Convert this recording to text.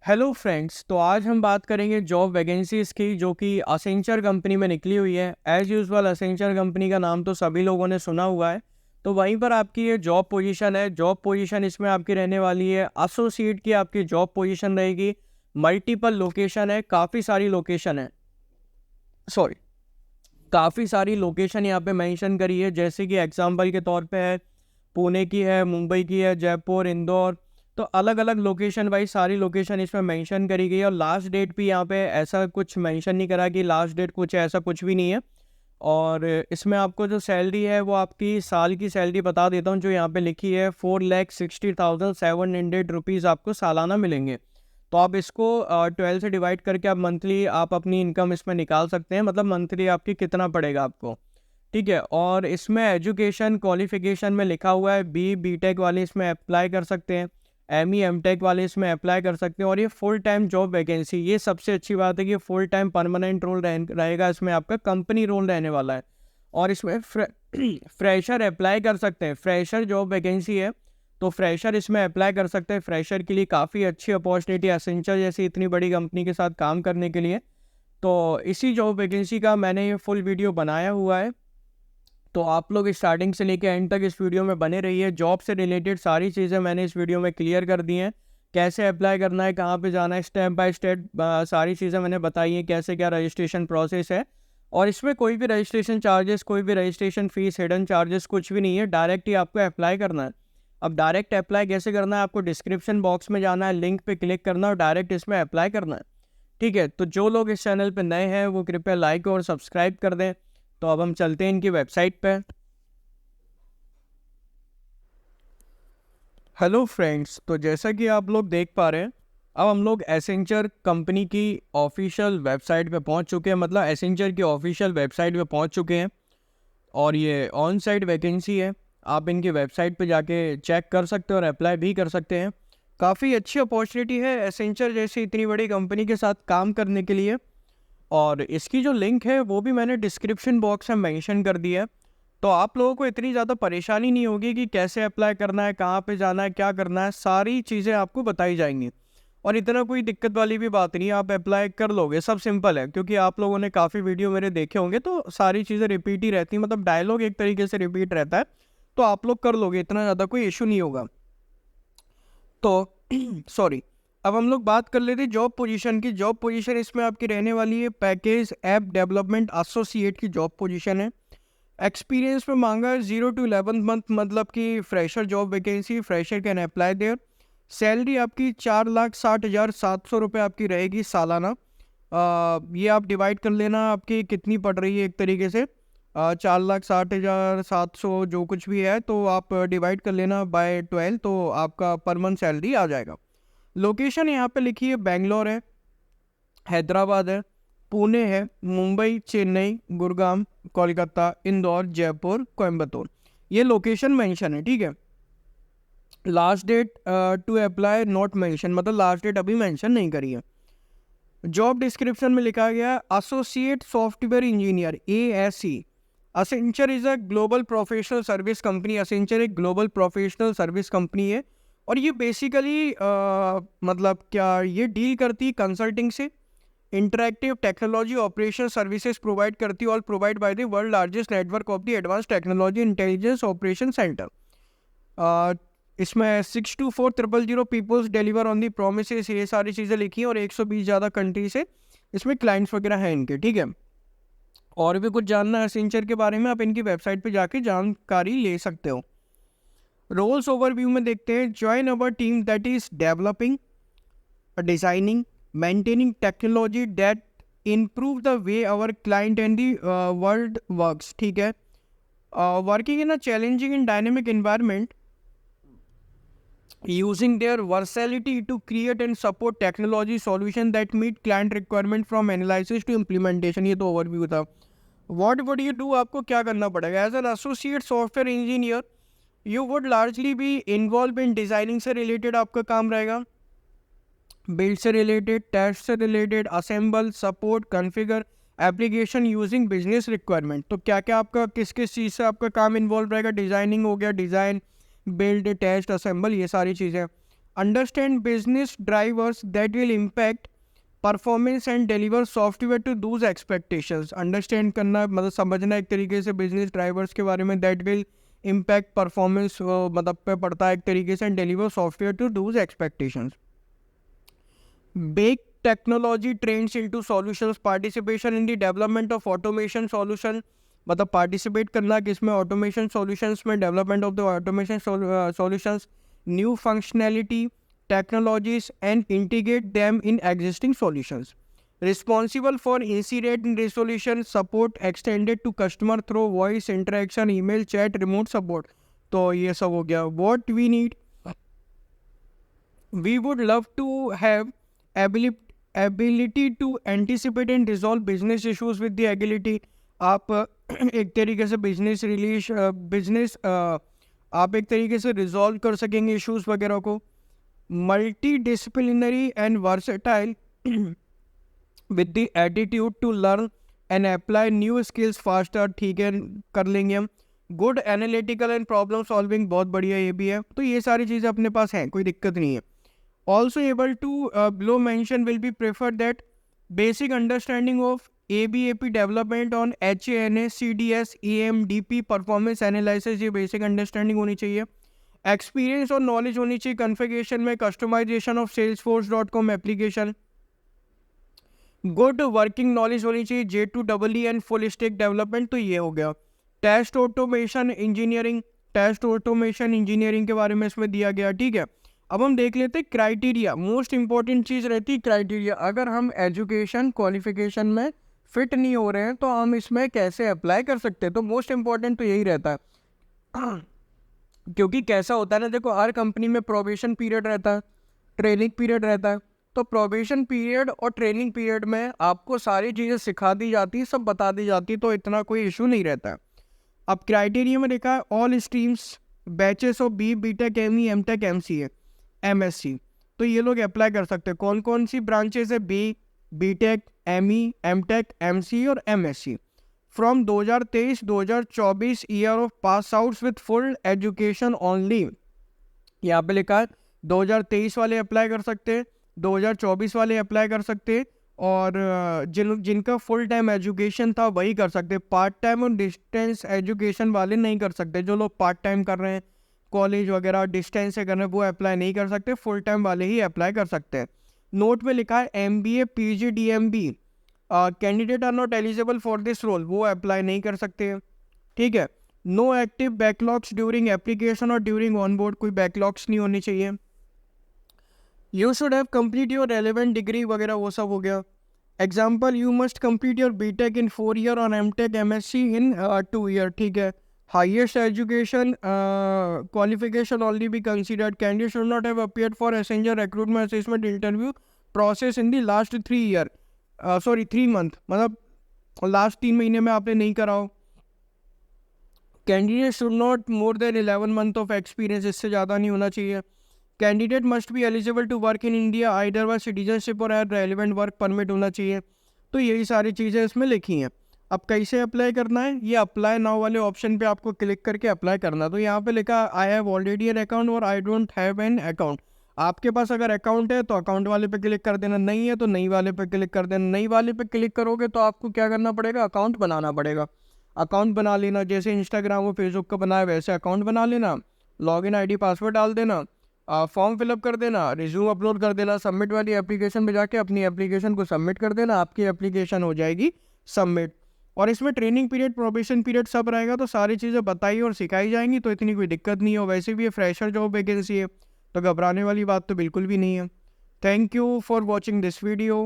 Hello friends, तो आज हम बात करेंगे जॉब वैकेंसीज़ की जो कि असेंचर कंपनी में निकली हुई है। एज़ यूजुअल असेंचर कंपनी का नाम तो सभी लोगों ने सुना हुआ है। तो वहीं पर आपकी ये जॉब पोजीशन है। जॉब पोजीशन इसमें आपकी रहने वाली है एसोसिएट की आपकी जॉब पोजीशन रहेगी। मल्टीपल लोकेशन है, काफ़ी सारी लोकेशन है, सॉरी काफ़ी सारी लोकेशन यहाँ पे मेंशन करी है। जैसे कि एग्जांपल के तौर पे है, पुणे की है, मुंबई की है, जयपुर, इंदौर। तो अलग अलग लोकेशन वाइज सारी लोकेशन इसमें मेंशन करी गई है। और लास्ट डेट भी यहाँ पे ऐसा कुछ मेंशन नहीं करा कि लास्ट डेट कुछ है, ऐसा कुछ भी नहीं है। और इसमें आपको जो सैलरी है वो आपकी साल की सैलरी बता देता हूँ जो यहाँ पे लिखी है, 4,60,700 रुपीज़ आपको सालाना मिलेंगे। तो आप इसको 12 से डिवाइड करके आप मंथली आप अपनी इनकम इसमें निकाल सकते हैं। मतलब मंथली आपकी कितना पड़ेगा आपको, ठीक है। और इसमें एजुकेशन क्वालिफिकेशन में लिखा हुआ है बीटेक वाले इसमें अप्लाई कर सकते हैं, एमटेक वाले इसमें अप्लाई कर सकते हैं। और ये फुल टाइम जॉब वैकेंसी, ये सबसे अच्छी बात है कि फुल टाइम परमानेंट रोल रहेगा। इसमें आपका कंपनी रोल रहने वाला है। और इसमें फ्रेशर अप्लाई कर सकते हैं। फ्रेशर जॉब वैकेंसी है तो फ्रेशर इसमें अप्लाई कर सकते हैं। फ्रेशर के लिए काफ़ी अच्छी अपॉर्चुनिटी एसेंचर जैसी इतनी बड़ी कंपनी के साथ काम करने के लिए। तो इसी जॉब वैकेंसी का मैंने ये फुल वीडियो बनाया हुआ है। तो आप लोग स्टार्टिंग से लेकर एंड तक इस वीडियो में बने रहिए। जॉब से रिलेटेड सारी चीज़ें मैंने इस वीडियो में क्लियर कर दी हैं। कैसे अप्लाई करना है, कहाँ पे जाना है, स्टेप बाय स्टेप सारी चीज़ें मैंने बताई हैं, कैसे क्या रजिस्ट्रेशन प्रोसेस है। और इसमें कोई भी रजिस्ट्रेशन चार्जेस, कोई भी रजिस्ट्रेशन फ़ीस, हिडन चार्जेस कुछ भी नहीं है। डायरेक्ट ही आपको अप्लाई करना है। अब डायरेक्ट अप्लाई कैसे करना है, आपको डिस्क्रिप्शन बॉक्स में जाना है, लिंक पे क्लिक करना है और डायरेक्ट इसमें अप्लाई करना है, ठीक है। तो जो लोग इस चैनल पे नए हैं वो कृपया लाइक और सब्सक्राइब कर दें। तो अब हम चलते हैं इनकी वेबसाइट पे। हेलो फ्रेंड्स, तो जैसा कि आप लोग देख पा रहे हैं, अब हम लोग एसेंचर कंपनी की ऑफिशियल वेबसाइट पे पहुंच चुके हैं। मतलब एसेंचर की ऑफिशियल वेबसाइट पे पहुंच चुके हैं। और ये ऑन साइट वैकेंसी है। आप इनकी वेबसाइट पे जाके चेक कर सकते हैं और अप्लाई भी कर सकते हैं। काफ़ी अच्छी अपॉर्चुनिटी है एसेंचर जैसी इतनी बड़ी कंपनी के साथ काम करने के लिए। और इसकी जो लिंक है वो भी मैंने डिस्क्रिप्शन बॉक्स में मेंशन कर दिया है। तो आप लोगों को इतनी ज़्यादा परेशानी नहीं होगी कि कैसे अप्लाई करना है, कहाँ पे जाना है, क्या करना है, सारी चीज़ें आपको बताई जाएंगी। और इतना कोई दिक्कत वाली भी बात नहीं है, आप अप्लाई कर लोगे, सब सिंपल है। क्योंकि आप लोगों ने काफ़ी वीडियो मेरे देखे होंगे तो सारी चीज़ें रिपीट ही रहती हैं। मतलब डायलॉग एक तरीके से रिपीट रहता है। तो आप लोग कर लोगे, इतना ज़्यादा कोई इशू नहीं होगा। तो सॉरी, अब हम लोग बात कर लेते हैं जॉब पोजीशन की। जॉब पोजीशन इसमें आपकी रहने वाली है पैकेज ऐप डेवलपमेंट एसोसिएट की जॉब पोजीशन है। एक्सपीरियंस में मांगा है 0 to 11 मंथ, मतलब कि fresher job vacancy, fresher can apply there. Salary आपकी 4,60,700 रुपये आपकी रहेगी सालाना। ये आप डिवाइड कर लेना आपकी कितनी पड़ रही है एक तरीके से। 4,60,700 जो कुछ भी है तो आप डिवाइड कर लेना बाय 12, तो आपका पर मंथ सैलरी आ जाएगा। लोकेशन यहाँ पे लिखी है, बेंगलोर है, हैदराबाद है, पुणे है, मुंबई, चेन्नई, गुड़गांव, कोलकाता, इंदौर, जयपुर, कोयम्बतूर, ये लोकेशन मेंशन है, ठीक है। Last date to apply not mention, मतलब लास्ट डेट अभी मेंशन नहीं करी है। जॉब डिस्क्रिप्शन में लिखा गया associate software engineer ASE। Accenture is a global professional service company. Accenture एक ग्लोबल प्रोफेशनल सर्विस कंपनी है। और ये बेसिकली मतलब क्या, ये डील करती है कंसल्टिंग से, interactive technology operation services provide करती है, all provide by the world largest network of the advance technology intelligence operation center. इसमें 624,000 peoples deliver on the promises, ये सारी चीज़ें लिखी हैं। और 120 ज़्यादा कंट्री से इसमें क्लाइंट्स वगैरह हैं इनके, ठीक है। और भी कुछ जानना है एसेंचर के बारे में, आप इनकी वेबसाइट पे जाके जानकारी ले सकते हो। रोल्स ओवरव्यू में देखते हैं, join our team that is developing, designing, maintaining technology that improve the way our client and the world works, ठीक है। Working in a challenging and dynamic environment, using their versatility to create and support technology solution that meet client requirement from analysis to implementation। ये तो overview था। What would you do, आपको क्या करना पड़ेगा। As an associate software engineer, you would largely be involved in designing से related आपका काम रहेगा, बिल्ड से रिलेटेड, टेस्ट से related, assemble, support, configure application using business requirement. तो क्या क्या आपका किस किस चीज़ से आपका काम इन्वॉल्व रहेगा। डिज़ाइनिंग हो गया, डिज़ाइन, बिल्ड, टेस्ट, असेंबल, ये सारी चीज़ें। Understand business drivers that will impact performance and deliver software to those expectations. Understand करना मतलब समझना एक तरीके से बिजनेस ड्राइवर्स के बारे में, दैट विल इम्पैक्ट परफॉर्मेंस मतलब पे पड़ता है एक तरीके से, and deliver software to those expectations. Bake technology trends into solutions, participation in the development of automation solution, मतलब पार्टिसिपेट करना किसमें, ऑटोमेशन सॉल्यूशंस में, development of the automation solutions, new functionality technologies and integrate them in existing solutions. Responsible for incident resolution support extended to customer through voice interaction, email, chat, remote support. तो ये सब हो गया. What we need, we would love to have ability to anticipate and resolve business issues with the agility. आप एक तरीके से business आप एक तरीके से रिजॉल्व कर सकेंगे इश्यूज वगैरह को. Multidisciplinary and versatile with the attitude to learn and apply new skills faster. ठीक है, कर लेंगे हम. Good analytical and problem solving, बहुत बढ़िया ये भी है. तो ये सारी चीज़ें अपने पास हैं, कोई दिक्कत नहीं है. Also able to below mention will be preferred that basic understanding of ABAP development on HANA, CDS, EMDP, performance analysis, ये बेसिक अंडरस्टैंडिंग होनी चाहिए. एक्सपीरियंस और नॉलेज होनी चाहिए कन्फिगरेशन में, customisation of salesforce.com application. Good working knowledge होनी चाहिए J2EE and full stack development. तो ये हो गया. Test automation engineering, test automation engineering के बारे में इसमें दिया गया. ठीक है, अब हम देख लेते हैं क्राइटेरिया. मोस्ट इंपॉर्टेंट चीज़ रहती है क्राइटेरिया. अगर हम एजुकेशन क्वालिफिकेशन में फिट नहीं हो रहे हैं तो हम इसमें कैसे अप्लाई कर सकते हैं. तो मोस्ट इंपॉर्टेंट तो यही रहता है. क्योंकि कैसा होता है ना, देखो हर कंपनी में प्रोबेशन पीरियड रहता है, ट्रेनिंग पीरियड रहता है. तो प्रोबेशन पीरियड और ट्रेनिंग पीरियड में आपको सारी चीज़ें सिखा दी जाती है, सब बता दी जाती है, तो इतना कोई इशू नहीं रहता है. अब क्राइटेरिया में देखा है all streams, batches of BTech, ME, MTech, MCA, MSc. तो ये लोग अप्लाई कर सकते हैं. कौन कौन सी ब्रांचेस है? BTech, ME, MTech, MCA और MSc. From 2023-2024 year of pass outs with full education only. यहाँ पे लिखा है 2023 वाले अप्लाई कर सकते हैं, 2024 वाले अप्लाई कर सकते हैं, और जिनका फुल टाइम एजुकेशन था वही कर सकते हैं. पार्ट टाइम और डिस्टेंस एजुकेशन वाले नहीं कर सकते. जो लोग पार्ट टाइम कर रहे हैं, कॉलेज वगैरह डिस्टेंस से कर रहे हैं, वो अप्लाई नहीं कर सकते. फुल टाइम वाले ही अप्लाई कर सकते हैं. नोट में लिखा है MBA, PG, DMB candidate are not eligible for this role, वो अप्लाई नहीं कर सकते. ठीक है. No active backlogs during application और ड्यूरिंग ऑन बोर्ड, कोई बैकलॉग्स नहीं होनी चाहिए. You should have complete your relevant degree वगैरह, वो सब हो गया. Example, you must complete your BTech in 4 year और MTech MSc इन 2 ईयर. ठीक है. Highest education qualification only be considered. Candidate should not have appeared for Accenture recruitment assessment interview process in the last 3 month, मतलब last 3 महीने में आपने नहीं कराओ. Candidate should not more than 11 month of experience, इससे ज़्यादा नहीं होना चाहिए. Candidate must be eligible to work in India either by citizenship or relevant work permit होना चाहिए. तो यही सारी चीज़ें इसमें लिखी हैं. अब कैसे अप्लाई करना है, ये अप्लाई नाउ वाले ऑप्शन पे आपको क्लिक करके अप्लाई करना. तो यहाँ पे लिखा I have already an account or I don't have an account. आपके पास अगर अकाउंट है तो अकाउंट वाले पे क्लिक कर देना, नहीं है तो नहीं वाले पे क्लिक कर देना. नहीं वाले पे क्लिक करोगे तो आपको क्या करना पड़ेगा, अकाउंट बनाना पड़ेगा. अकाउंट बना लेना, जैसे इंस्टाग्राम और फेसबुक का बनाया वैसे अकाउंट बना लेना. लॉगिन ID पासवर्ड डाल देना, फॉर्म फिलअप कर देना, रिज्यूम अपलोड कर देना, सबमिट वाली एप्लीकेशन में जाके अपनी एप्लीकेशन को सबमिट कर देना. आपकी एप्लीकेशन हो जाएगी सबमिट. और इसमें ट्रेनिंग पीरियड, प्रोबेशन पीरियड सब रहेगा. तो सारी चीज़ें बताई और सिखाई जाएंगी, तो इतनी कोई दिक्कत नहीं हो. वैसे भी ये फ्रेशर जॉब वैकेंसी है, तो घबराने वाली बात तो बिल्कुल भी नहीं है. Thank you for watching this video.